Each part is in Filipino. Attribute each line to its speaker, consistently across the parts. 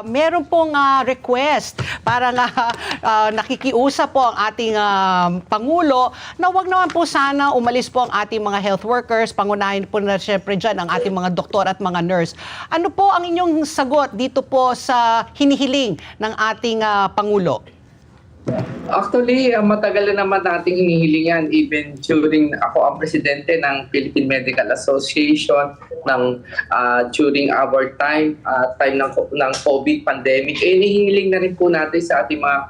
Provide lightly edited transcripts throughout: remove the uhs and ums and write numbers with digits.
Speaker 1: Meron pong request para nga nakikiusap po ang ating Pangulo na wag naman po sana umalis po ang ating mga health workers, pangunahin po na syempre dyan ang ating mga doktor at mga nurse. Ano po ang inyong sagot dito po sa hinihiling ng ating Pangulo?
Speaker 2: Actually, matagal na naman nating hinihiling yan. Even during ako ang presidente ng Philippine Medical Association during our time ng COVID pandemic, hinihiling na rin po natin sa ating mga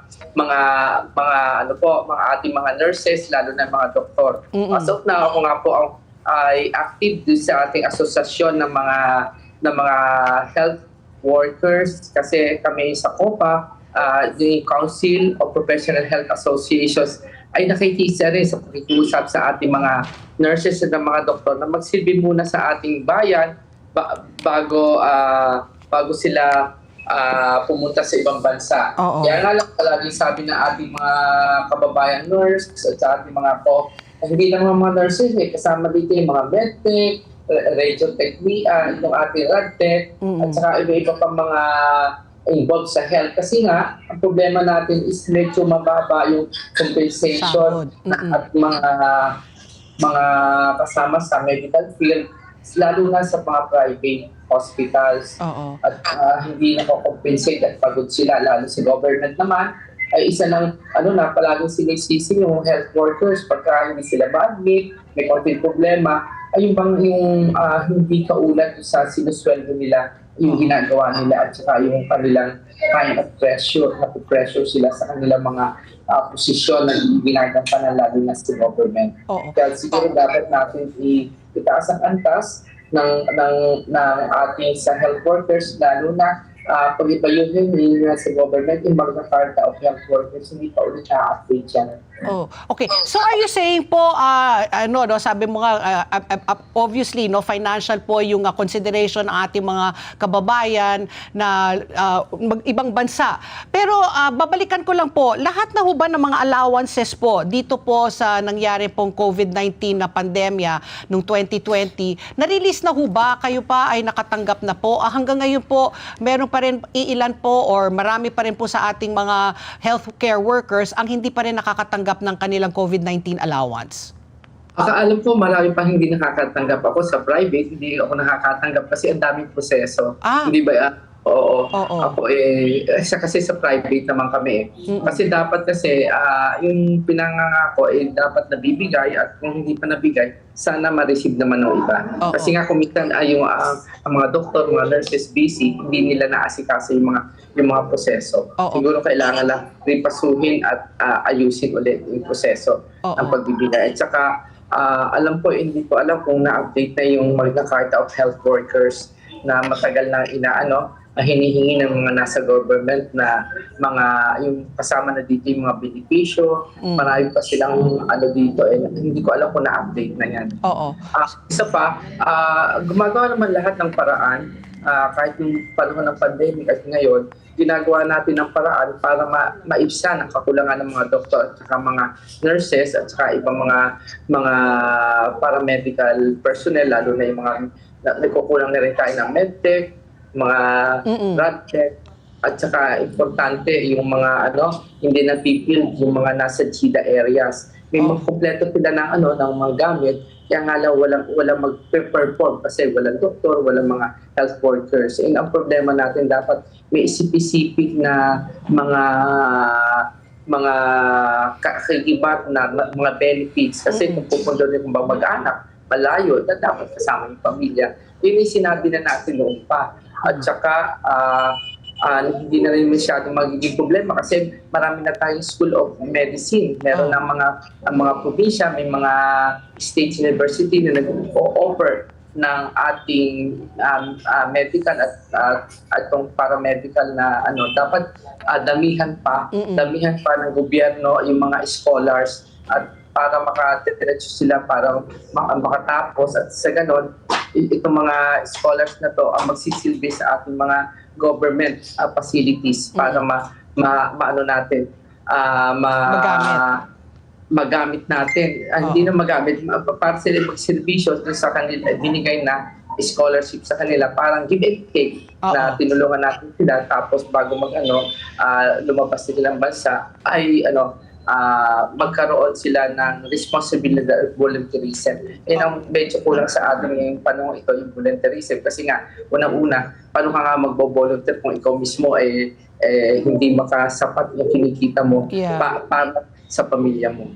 Speaker 2: ating mga nurses, lalo na mga doktor. As of now, ako nga po ay active sa ating asosasyon ng mga health workers kasi kami sa COPA, the Council of Professional Health Associations, ay nakikisa rin sa pakikiusap sa ating mga nurses at mga doktor na magsilbi muna sa ating bayan bago sila pumunta sa ibang bansa. Kaya nga lang palagi sabi na ating mga kababayan nurse at sa ating mga hindi lang mga nurses, kasama dito yung mga medtech, radiotechnia, yung ating radtech, at saka iba-iba pang mga involved sa health. Kasi nga, ang problema natin is medyo mababa yung compensation at mga kasama sa medical field, lalo na sa mga private hospitals. At hindi nako-compensate at pagod sila, lalo sa government naman ay isa ng palaging sinisisi yung health workers pagka hindi sila ma-admit, may konting problema, ay yung hindi kaulat sa sinusweldo nila yung ginagawa nila at saka yung kanilang kind of pressure sila sa kanilang mga posisyon na ginagampanan lalo na sa government. Kaya siguro dapat natin itaas ang antas ng ating sa health workers, lalo na pag iba yun sa government, yung Magna Carta of Health Workers, hindi pa ulit na-update yan.
Speaker 1: Okay. So are you saying po, sabi mo nga, obviously, financial po yung consideration ng ating mga kababayan na ibang bansa. Pero babalikan ko lang po, lahat na ho ba ng mga allowances po dito po sa nangyari pong COVID-19 na pandemya noong 2020, na-release na ho ba? Kayo pa ay nakatanggap na po? Hanggang ngayon po, meron pa rin iilan po or marami pa rin po sa ating mga healthcare workers ang hindi pa rin nakakatanggap ng kanilang COVID-19 allowance?
Speaker 2: Alam ko, marami pa hindi nakakatanggap. Ako sa private, hindi ako nakakatanggap kasi ang daming proseso. Hindi ba? Oo. Ako kasi sa private naman kami. Kasi dapat yung pinangangako dapat nabibigay at kung hindi pa nabigay, sana ma-receive naman ng iba. Kasi nga kumitan yung ang mga doktor, mga nurses busy, hindi nila naasikaso yung mga proseso. Siguro kailangan lang ripasuhin at ayusin ulit yung proseso ng pagbibigay. At saka alam ko, hindi ko alam kung na-update na yung Magna Carta of Health Workers na matagal na hinihingi ng mga nasa government na yung kasama na dito yung mga benepisyo, marami pa silang dito, hindi ko alam kung na-update na yan. Isa pa, gumagawa naman lahat ng paraan, kahit yung panahon ng pandemic at ngayon, ginagawa natin ng paraan para maibsan ang kakulangan ng mga doktor at saka mga nurses at saka ibang mga paramedical personnel, lalo na yung mga nagkukulang na rin tayo ng medtech, mga radtech, at saka importante yung mga hindi napipil yung mga nasa GIDA areas. May kompleto sila ng mga gamit, kaya nga lang walang mag-perform kasi walang doktor, walang mga health workers. And ang problema natin, dapat may isip-isipin na mga kakibat na mga benefits kasi kung pupunta rin kung mag-anak, malayo, dapat kasama yung pamilya. Yun yung sinabi na natin noon pa. At saka, hindi na rin masyadong magiging problema kasi marami na tayong School of Medicine. Meron ng mga probinsya, may mga state university na nag-offer ng ating medical at paramedical na dapat damihan pa ng gobyerno yung mga scholars at para makadiretso sila para makatapos at sa ganon itong mga scholars na to ang magsisilbi sa ating mga government facilities para magamit natin. Hindi na magamit para sila magserbisyo sa kanila binigay na scholarship sa kanila, parang give and take na tinulungan natin sila, tapos bago lumabas sa ilang bansa ay magkaroon sila ng responsibility at volunteerism. Yan ang medyo kulang sa atin ngayong panahon ito, yung volunteerism. Kasi nga, unang-una, paano ka nga magbo-volunteer kung ikaw mismo hindi makasapat yung kinikita mo para sa pamilya mo?